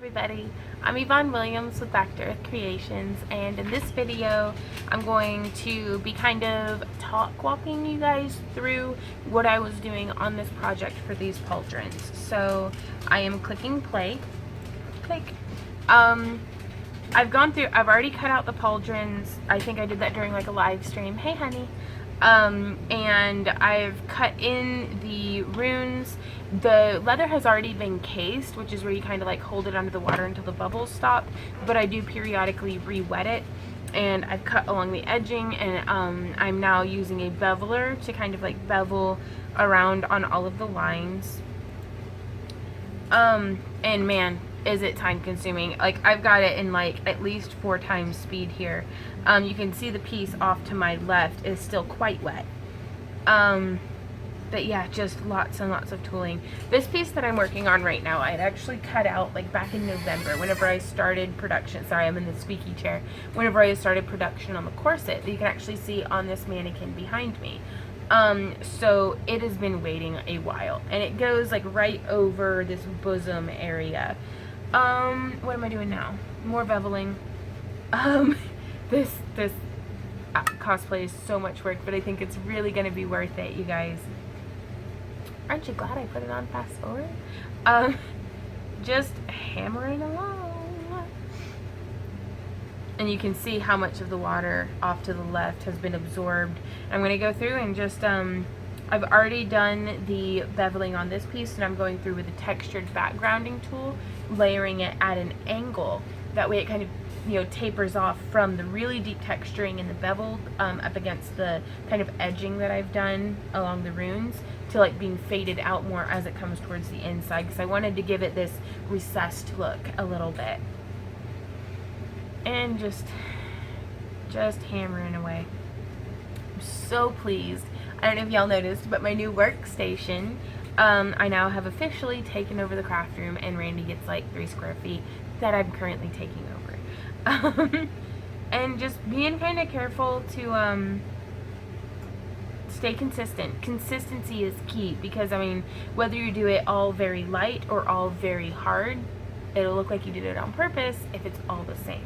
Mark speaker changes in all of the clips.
Speaker 1: Everybody, I'm Yvonne Williams with Back to Earth Creations, and in this video I'm going to be kind of walking you guys through what I was doing on this project for these pauldrons. So I am clicking play. Click. I've already cut out the pauldrons. I think I did that during like a live stream. Hey honey. And I've cut in the runes. The leather has already been cased, which is where you kind of like hold it under the water until the bubbles stop, but I do periodically re-wet it, and I've cut along the edging, and I'm now using a beveler to kind of like bevel around on all of the lines. And man, is it time consuming. Like, I've got it in like at least 4 times speed here. You can see the piece off to my left is still quite wet. But yeah, just lots and lots of tooling. This piece that I'm working on right now, I had actually cut out like back in November whenever I started production. Sorry, I'm in the squeaky chair. Whenever I started production on the corset that you can actually see on this mannequin behind me. So it has been waiting a while, and it goes like right over this bosom area. What am I doing now? More beveling. This cosplay is so much work, but I think it's really going to be worth it, you guys. Aren't you glad I put it on fast forward? Just hammering along. And you can see how much of the water off to the left has been absorbed. I'm going to go through and just, I've already done the beveling on this piece, and I'm going through with a textured backgrounding tool, layering it at an angle. That way it kind of, you know, tapers off from the really deep texturing in the beveled up against the kind of edging that I've done along the runes to like being faded out more as it comes towards the inside, because I wanted to give it this recessed look a little bit. And just hammering away. I'm so pleased. I don't know if y'all noticed, but my new workstation, I now have officially taken over the craft room, and Randy gets like 3 square feet that I'm currently taking over. And just being kind of careful to stay consistent. Consistency is key, because I mean, whether you do it all very light or all very hard, it'll look like you did it on purpose if it's all the same.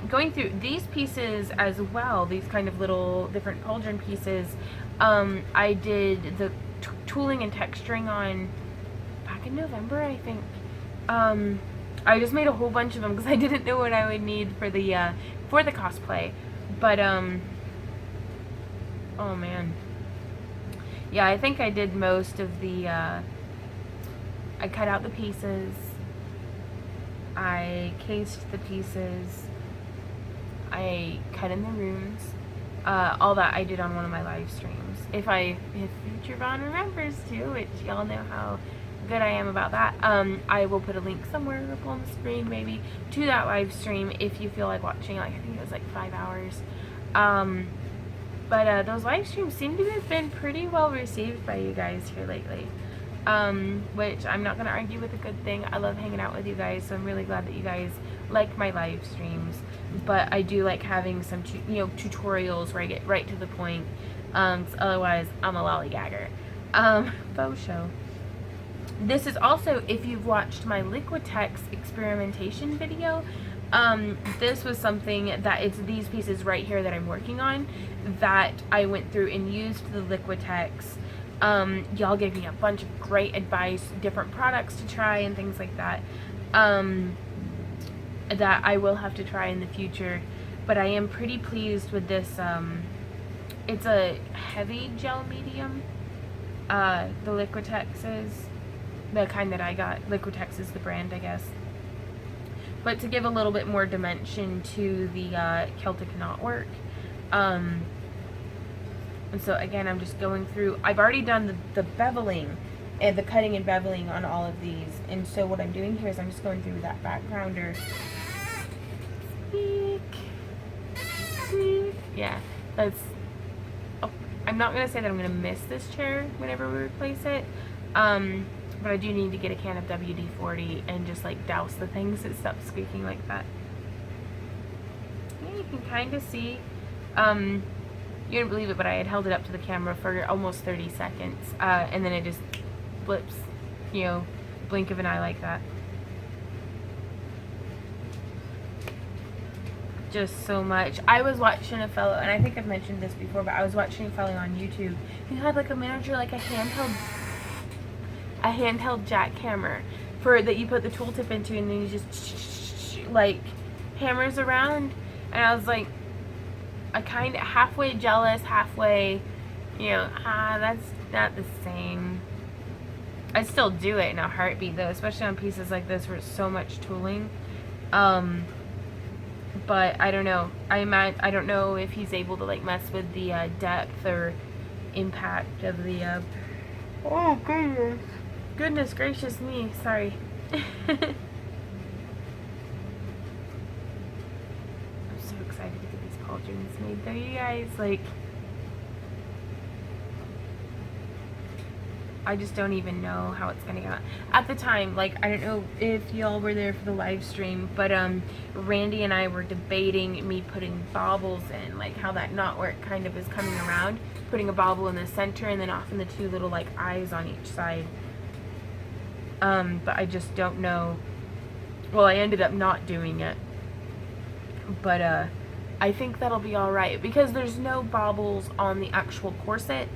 Speaker 1: Going through these pieces as well, these kind of little different pauldron pieces, I did the tooling and texturing on back in November, I think. I just made a whole bunch of them because I didn't know what I would need for the cosplay. But oh man, yeah, I think I did most of the. I cut out the pieces. I cased the pieces. I cut in the runes. All that I did on one of my live streams. If Future Vaughn remembers to, which y'all know how good I am about that, I will put a link somewhere up on the screen maybe to that live stream if you feel like watching. Like, I think it was like 5 hours. But those live streams seem to have been pretty well received by you guys here lately. Which I'm not going to argue with a good thing. I love hanging out with you guys, so I'm really glad that you guys like my live streams. But I do like having some tutorials where I get right to the point, otherwise I'm a lollygagger. Faux show. This is also, if you've watched my Liquitex experimentation video, this was something that it's these pieces right here that I'm working on that I went through and used the Liquitex. Y'all gave me a bunch of great advice, different products to try and things like that, that I will have to try in the future. But I am pretty pleased with this. It's a heavy gel medium. The Liquitex is the kind that I got. Liquitex is the brand, I guess. But to give a little bit more dimension to the Celtic knotwork. And so again, I'm just going through. I've already done the beveling and the cutting and beveling on all of these. And so what I'm doing here is I'm just going through that backgrounder. Yeah, that's. Oh, I'm not gonna say that I'm gonna miss this chair whenever we replace it. But I do need to get a can of WD-40 and just like douse the things that stop squeaking like that. Yeah, you can kind of see. You wouldn't believe it, but I had held it up to the camera for almost 30 seconds, and then it just blips, you know, blink of an eye like that. just so much. I was watching a fellow, and I think I've mentioned this before, but I was watching a fellow on YouTube. He had like a miniature, like a handheld jackhammer for that you put the tooltip into, and then you just like hammers around. And I was like, I kind of halfway jealous, halfway, you know, that's not the same. I'd still do it in a heartbeat though, especially on pieces like this where it's so much tooling. But I don't know. I don't know if he's able to like mess with the depth or impact of the. Oh goodness! Goodness gracious me! Sorry. I'm so excited to get these pauldrons made though, you guys. Like, I just don't even know how it's gonna go. At the time, like, I don't know if y'all were there for the live stream, but Randy and I were debating me putting baubles in, like how that knotwork kind of is coming around, putting a bauble in the center and then off in the two little like eyes on each side. But I just don't know. Well, I ended up not doing it, but I think that'll be all right because there's no baubles on the actual corset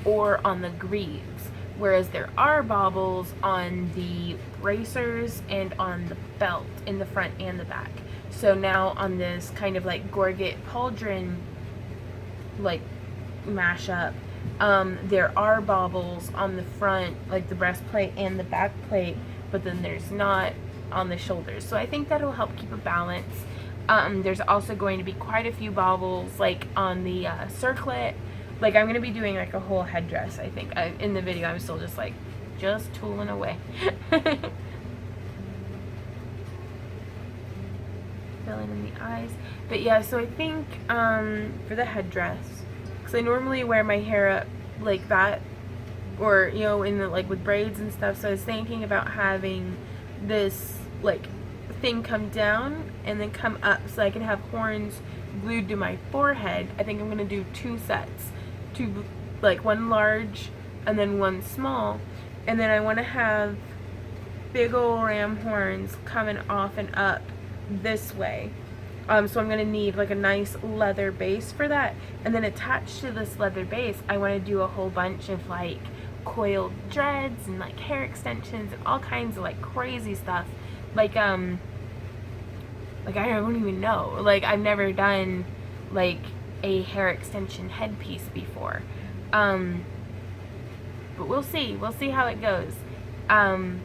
Speaker 1: or on the greaves. Whereas there are baubles on the bracers and on the belt in the front and the back. So now on this kind of like gorget pauldron like mashup, there are baubles on the front, like the breastplate and the back plate, but then there's not on the shoulders. So I think that'll help keep a balance. There's also going to be quite a few baubles like on the circlet. Like, I'm going to be doing, like, a whole headdress, I think. In the video, I'm still just, like, just tooling away. Filling in the eyes. But, yeah, so I think, for the headdress, because I normally wear my hair up like that, or, you know, in the, like, with braids and stuff. So I was thinking about having this, like, thing come down and then come up so I can have horns glued to my forehead. I think I'm going to do 2 sets. 2, like one large and then one small, and then I want to have big old ram horns coming off and up this way. So I'm going to need like a nice leather base for that, and then attached to this leather base I want to do a whole bunch of like coiled dreads and like hair extensions and all kinds of like crazy stuff. Like I don't even know, like I've never done like a hair extension headpiece before, but we'll see how it goes, and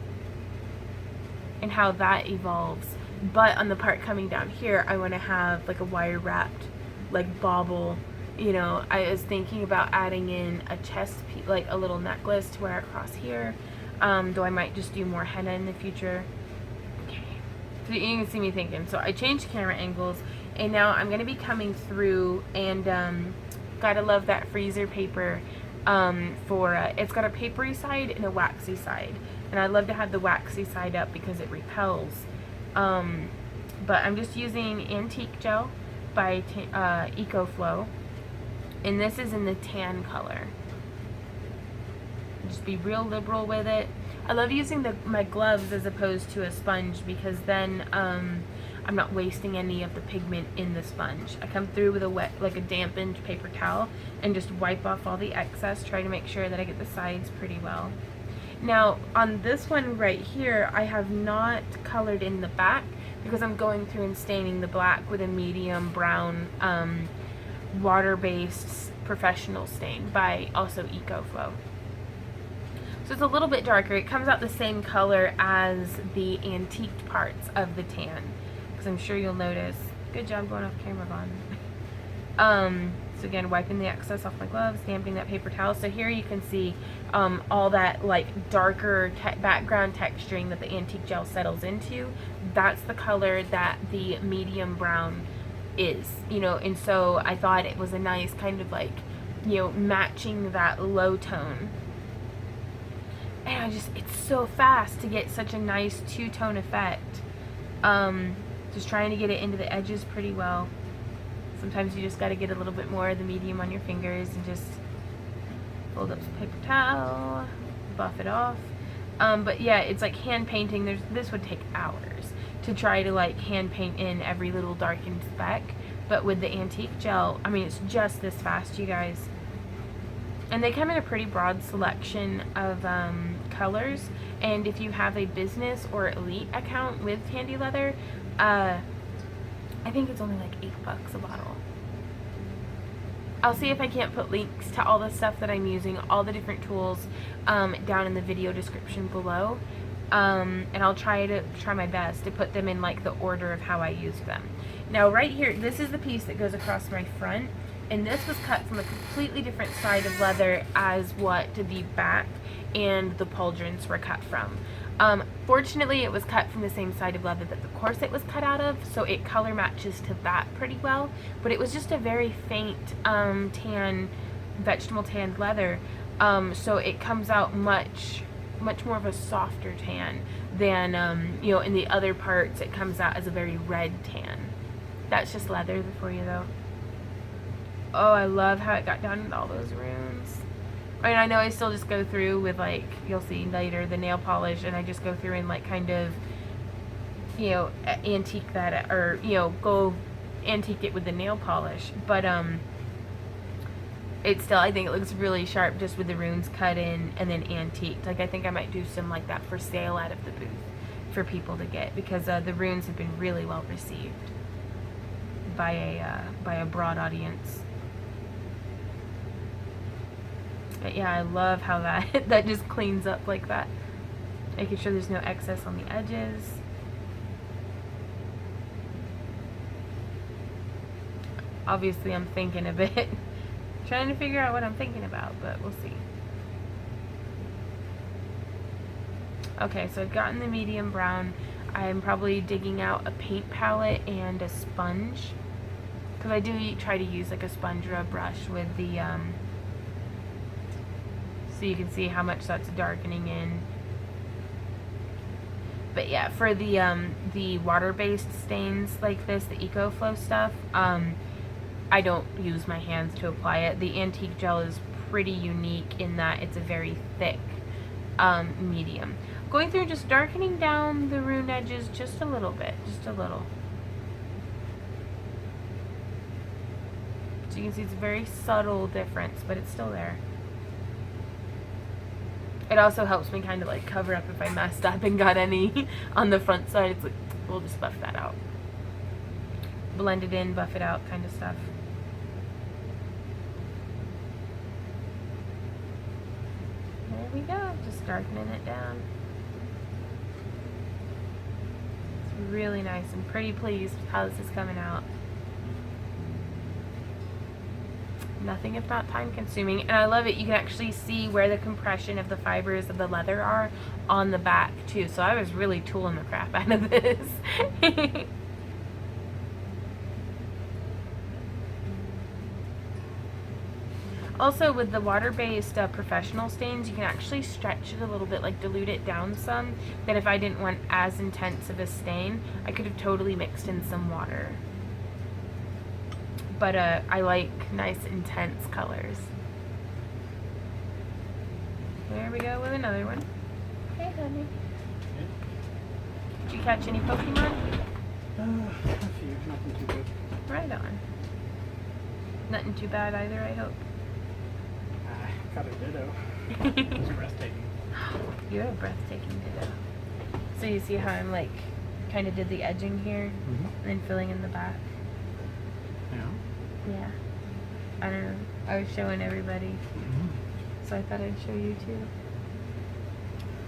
Speaker 1: how that evolves. But on the part coming down here, I want to have like a wire wrapped like bauble, you know. I was thinking about adding in a chest piece, like a little necklace to wear across here, though I might just do more henna in the future. Okay, so you can see me thinking. So I changed camera angles, and now I'm going to be coming through, and gotta love that freezer paper. It's got a papery side and a waxy side, and I love to have the waxy side up because it repels. But I'm just using Antique Gel by EcoFlow, and this is in the tan color. Just be real liberal with it. I love using my gloves as opposed to a sponge because then I'm not wasting any of the pigment in the sponge. I come through with a wet, like a dampened paper towel, and just wipe off all the excess, try to make sure that I get the sides pretty well. Now on this one right here, I have not colored in the back because I'm going through and staining the black with a medium brown water-based professional stain by also EcoFlow. So it's a little bit darker. It comes out the same color as the antiqued parts of the tan, because I'm sure you'll notice. Good job going off camera, Vaughn. So again, wiping the excess off my gloves, damping that paper towel. So here you can see all that like darker background texturing that the antique gel settles into. That's the color that the medium brown is, you know. And so I thought it was a nice kind of like, you know, matching that low tone. And it's so fast to get such a nice two-tone effect. Just trying to get it into the edges pretty well. Sometimes you just got to get a little bit more of the medium on your fingers and just fold up some paper towel, buff it off. But yeah, it's like hand painting. This would take hours to try to like hand paint in every little darkened speck. But with the antique gel, I mean, it's just this fast, you guys. And they come in a pretty broad selection of colors. And if you have a business or elite account with Tandy Leather, I think it's only like $8 a bottle. I'll see if I can't put links to all the stuff that I'm using, all the different tools, down in the video description below. And I'll try my best to put them in like the order of how I use them. Now right here, this is the piece that goes across my front, and this was cut from a completely different side of leather as what the back and the pauldrons were cut from. Fortunately, it was cut from the same side of leather that the corset was cut out of, so it color matches to that pretty well, but it was just a very faint tan, vegetable tanned leather, so it comes out much more of a softer tan than, you know, in the other parts it comes out as a very red tan. That's just leather for you though. Oh, I love how it got down with all those runes. I mean, I know I still just go through with, like, you'll see later, the nail polish, and I just go through and, like, kind of, you know, antique that, or, you know, go antique it with the nail polish. But, it's still, I think it looks really sharp just with the runes cut in and then antiqued. Like, I think I might do some like that for sale out of the booth for people to get, because the runes have been really well received by a broad audience. But yeah, I love how that that just cleans up like that, making sure there's no excess on the edges. Obviously I'm thinking a bit, trying to figure out what I'm thinking about, but we'll see. Okay, so I've gotten the medium brown. I'm probably digging out a paint palette and a sponge, because I do try to use like a sponge or a brush with the so you can see how much that's darkening in. But yeah, for the water-based stains like this, the EcoFlow stuff, I don't use my hands to apply it. The antique gel is pretty unique in that it's a very thick medium. Going through just darkening down the rune edges just a little bit, just a little. So you can see it's a very subtle difference, but it's still there. It also helps me kind of like cover up if I messed up and got any on the front side. It's like, we'll just buff that out. Blend it in, buff it out kind of stuff. There we go, just darkening it down. It's really nice. I'm pretty pleased with how this is coming out. Nothing if not time consuming, and I love it. You can actually see where the compression of the fibers of the leather are on the back too, so I was really tooling the crap out of this. Also, with the water-based professional stains, you can actually stretch it a little bit, like dilute it down some, that if I didn't want as intense of a stain, I could have totally mixed in some water. But I like nice intense colors. There we go with another one. Hey honey. Did you catch any Pokemon?
Speaker 2: A few, nothing too good.
Speaker 1: Right on. Nothing too bad either, I hope.
Speaker 2: Got a ditto. It was breathtaking.
Speaker 1: You're a breathtaking ditto. So you see how I'm like, kind of did the edging here, and then filling in the back.
Speaker 2: Yeah.
Speaker 1: Yeah. I don't know. I was showing everybody. So I thought I'd show you too.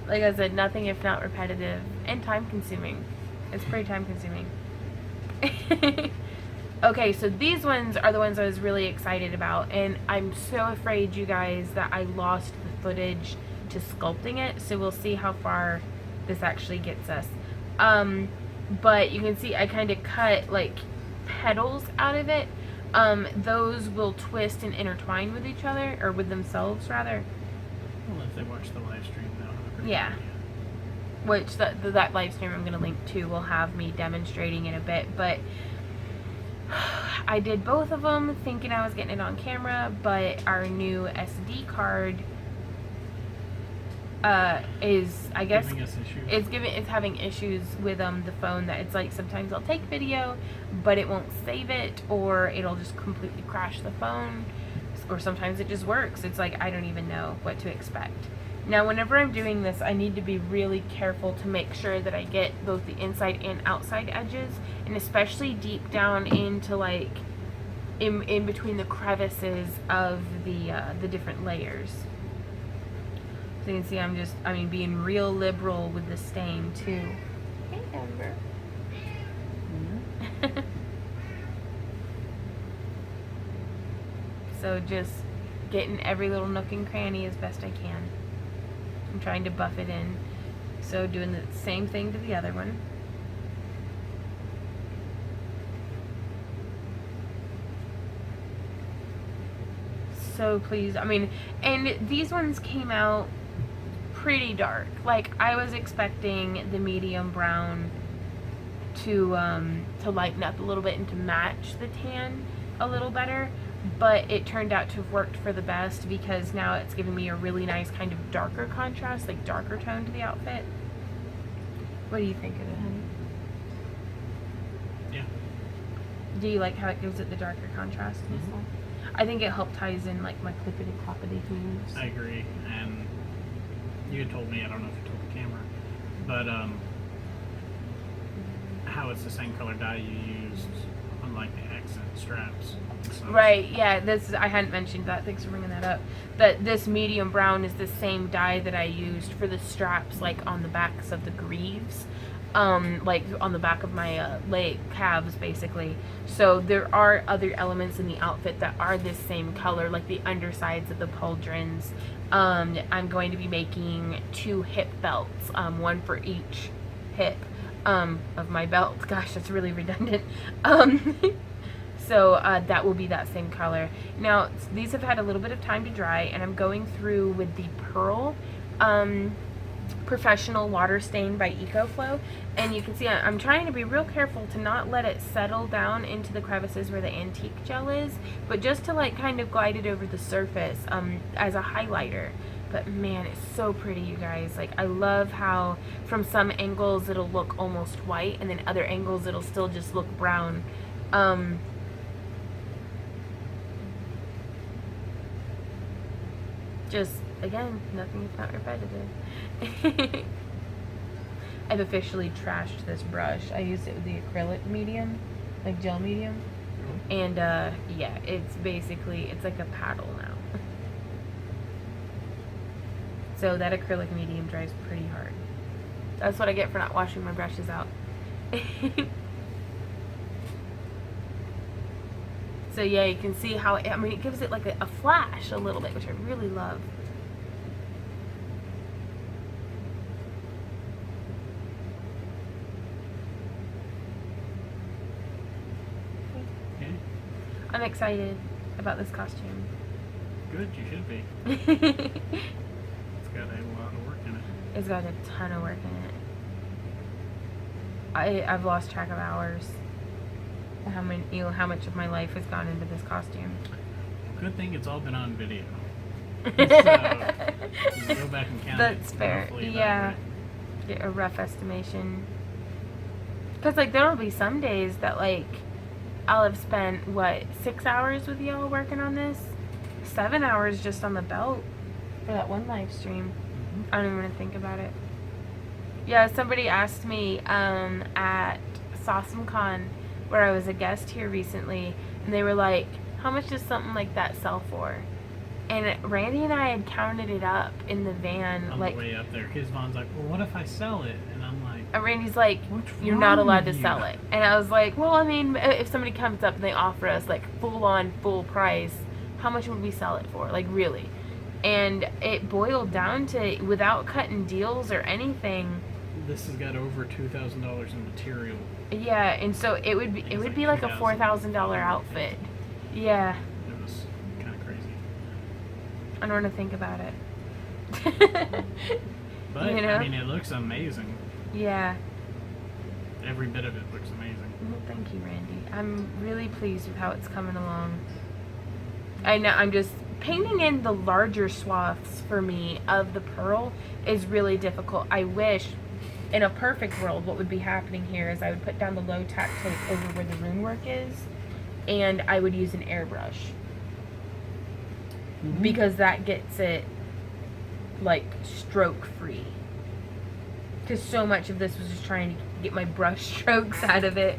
Speaker 1: Like I said, nothing if not repetitive and time consuming. It's pretty time consuming. Okay, so these ones are the ones I was really excited about, and I'm so afraid, you guys, that I lost the footage to sculpting it, so we'll see how far this actually gets us. But you can see I kind of cut like petals out of it. Those will twist and intertwine with each other, or with themselves rather.
Speaker 2: Well, if they watch the live stream now.
Speaker 1: Yeah. Which that live stream I'm going to link to will have me demonstrating in a bit, but I did both of them thinking I was getting it on camera, but our new SD card is, I guess,
Speaker 2: Giving us issues.
Speaker 1: it's having issues with the phone, that it's like sometimes I'll take video but it won't save it, or it'll just completely crash the phone, or sometimes it just works. It's like I don't even know what to expect. Now whenever I'm doing this, I need to be really careful to make sure that I get both the inside and outside edges, and especially deep down into like in between the crevices of the different layers. So you can see I'm being real liberal with the stain too. Hey, Amber. So just getting every little nook and cranny as best I can. I'm trying to buff it in. So doing the same thing to the other one. So pleased. And these ones came out pretty dark. Like I was expecting the medium brown to lighten up a little bit and to match the tan a little better, but it turned out to have worked for the best, because now it's giving me a really nice kind of darker contrast, like darker tone to the outfit. What do you think of it, honey?
Speaker 2: Yeah.
Speaker 1: Do you like how it gives it the darker contrast and stuff? I think it helped ties in like my clippity cloppity hooves.
Speaker 2: I agree, and you had told me, I don't know if you told the camera, but how it's the same color dye you used on like the accent straps. So.
Speaker 1: Right, yeah, I hadn't mentioned that, thanks for bringing that up. But this medium brown is the same dye that I used for the straps, like on the backs of the greaves. Like on the back of my leg calves, basically. So there are other elements in the outfit that are this same color, like the undersides of the pauldrons. I'm going to be making 2 hip belts, one for each hip of my belt. Gosh, that's really redundant. So that will be that same color. Now these have had a little bit of time to dry, and I'm going through with the Pearl Professional Water Stain by EcoFlow, and you can see I'm trying to be real careful to not let it settle down into the crevices where the antique gel is, but just to like kind of glide it over the surface as a highlighter. But man, it's so pretty, you guys. Like, I love how from some angles it'll look almost white, and then other angles it'll still just look brown. Just, again, nothing if not repetitive. I've officially trashed this brush. I used it with the acrylic medium, like gel medium. And, yeah, it's like a paddle now. So that acrylic medium dries pretty hard. That's what I get for not washing my brushes out. So yeah, you can see how, it gives it like a flash a little bit, which I really love.
Speaker 2: Okay.
Speaker 1: I'm excited about this costume.
Speaker 2: Good, you should be. It's got a lot of work in it.
Speaker 1: It's got a ton of work in it. I've lost track of hours. How much of my life has gone into this costume.
Speaker 2: Good thing it's all been on video. So you can go back and count
Speaker 1: That's
Speaker 2: it.
Speaker 1: fair. Yeah. Get a rough estimation. Because like there'll be some days that like I'll have spent 6 hours with y'all working on this, 7 hours just on the belt for that one live stream. I don't even want to think about it. Yeah, somebody asked me at SawesomeCon, where I was a guest here recently, and they were like, how much does something like that sell for? And Randy and I had counted it up in the van.
Speaker 2: On
Speaker 1: like,
Speaker 2: the way up there, because Vaughn's like, well, what if I sell it? And I'm like,
Speaker 1: Randy's like, you're not allowed to sell it. And I was like, well, I mean, if somebody comes up and they offer us like full price, how much would we sell it for? Like, really? And it boiled down to, without cutting deals or anything,
Speaker 2: this has got over $2,000 in material.
Speaker 1: yeah, and so it would be like a $4,000 outfit. Yeah.
Speaker 2: It was kind of crazy.
Speaker 1: I don't want to think about it.
Speaker 2: But,
Speaker 1: you know?
Speaker 2: I mean, it looks amazing.
Speaker 1: Yeah.
Speaker 2: Every bit of it looks amazing.
Speaker 1: Well, thank you, Randy. I'm really pleased with how it's coming along. I know I'm just painting in the larger swaths for me of the pearl is really difficult. I wish in a perfect world what would be happening here is I would put down the low tack tape over where the rune work is, and I would use an airbrush. Because that gets it like stroke free. Because so much of this was just trying to get my brush strokes out of it.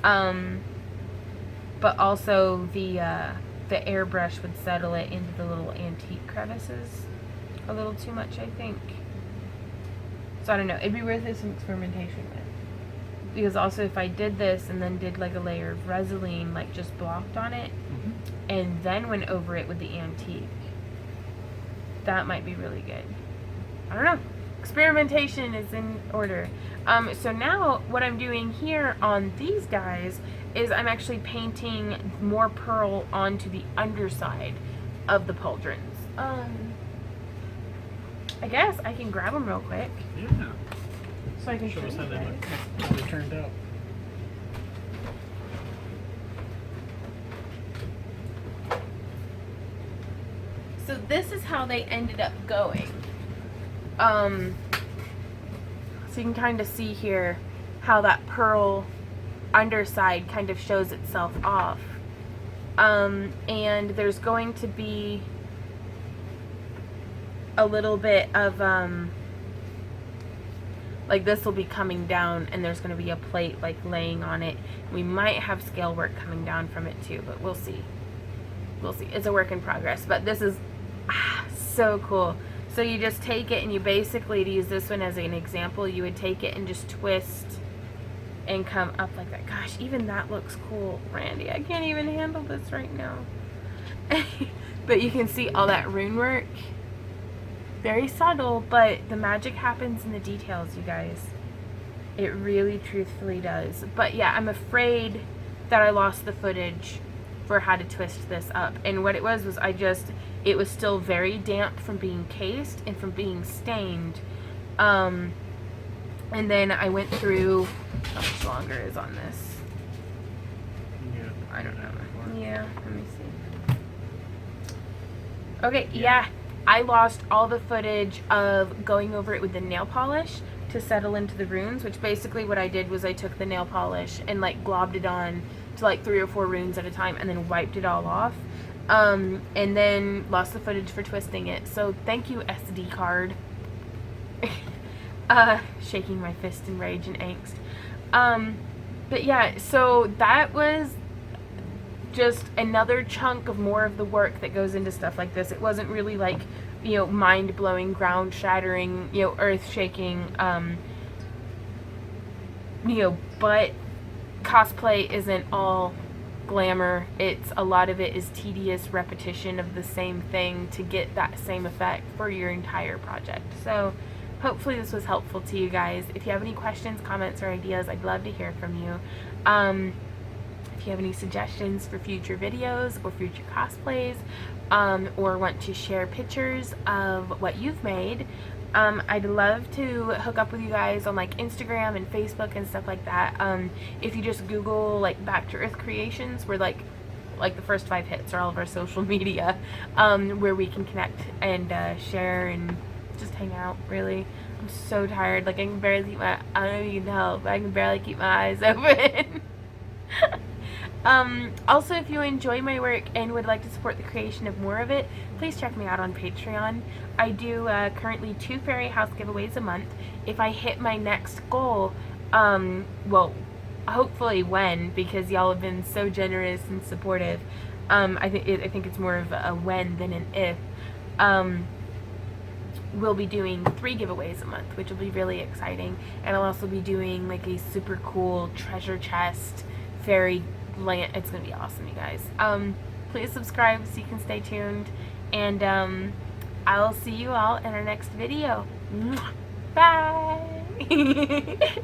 Speaker 1: But also the airbrush would settle it into the little antique crevices a little too much, I think. So I don't know. It'd be worth it some experimentation with. Because also if I did this and then did like a layer of Resin, like just blocked on it, and then went over it with the antique, that might be really good. I don't know. Experimentation is in order. So now what I'm doing here on these guys is I'm actually painting more pearl onto the underside of the pauldrons. I guess I can grab them real quick.
Speaker 2: Yeah.
Speaker 1: So I can
Speaker 2: Show
Speaker 1: show
Speaker 2: us
Speaker 1: you
Speaker 2: how they
Speaker 1: guys.
Speaker 2: look, how they turned out.
Speaker 1: So this is how they ended up going. So you can kind of see here how that pearl underside kind of shows itself off. And there's going to be a little bit of like this will be coming down, and there's going to be a plate like laying on it. We might have scale work coming down from it too, but we'll see. We'll see. It's a work in progress, but this is so cool. So you just take it and you basically, to use this one as an example, you would take it and just twist and come up like that. Gosh, even that looks cool, Randy. I can't even handle this right now. But you can see all that rune work. Very subtle, but the magic happens in the details, you guys. It really truthfully does. But yeah, I'm afraid that I lost the footage for how to twist this up. And what it was it was still very damp from being cased and from being stained. And then I went through, how much longer is on this?
Speaker 2: Yeah.
Speaker 1: I don't know. Yeah, let me see. Okay, yeah. I lost all the footage of going over it with the nail polish to settle into the runes, which basically what I did was I took the nail polish and like globbed it on to like 3 or 4 runes at a time and then wiped it all off. And then lost the footage for twisting it. So thank you, SD card. Shaking my fist in rage and angst. But yeah, so that was just another chunk of more of the work that goes into stuff like this. It wasn't really like, you know, mind-blowing, ground-shattering, you know, earth-shaking, you know, but cosplay isn't all glamour. A lot of it is tedious repetition of the same thing to get that same effect for your entire project. So hopefully this was helpful to you guys. If you have any questions, comments, or ideas, I'd love to hear from you. If you have any suggestions for future videos or future cosplays, or want to share pictures of what you've made, I'd love to hook up with you guys on like Instagram and Facebook and stuff like that. If you just Google like Back to Earth Creations, we're like the first 5 hits are all of our social media, where we can connect and share and just hang out. Really, I'm so tired. Like I can barely keep my, I don't know if you can tell, but I can barely keep my eyes open. Also, if you enjoy my work and would like to support the creation of more of it, please check me out on Patreon. I do currently 2 fairy house giveaways a month. If I hit my next goal, well, hopefully when, because y'all have been so generous and supportive, I think it's more of a when than an if. We'll be doing 3 giveaways a month, which will be really exciting. And I'll also be doing like a super cool treasure chest fairy land. It's gonna be awesome, you guys. Please subscribe so you can stay tuned, and I'll see you all in our next video. Bye.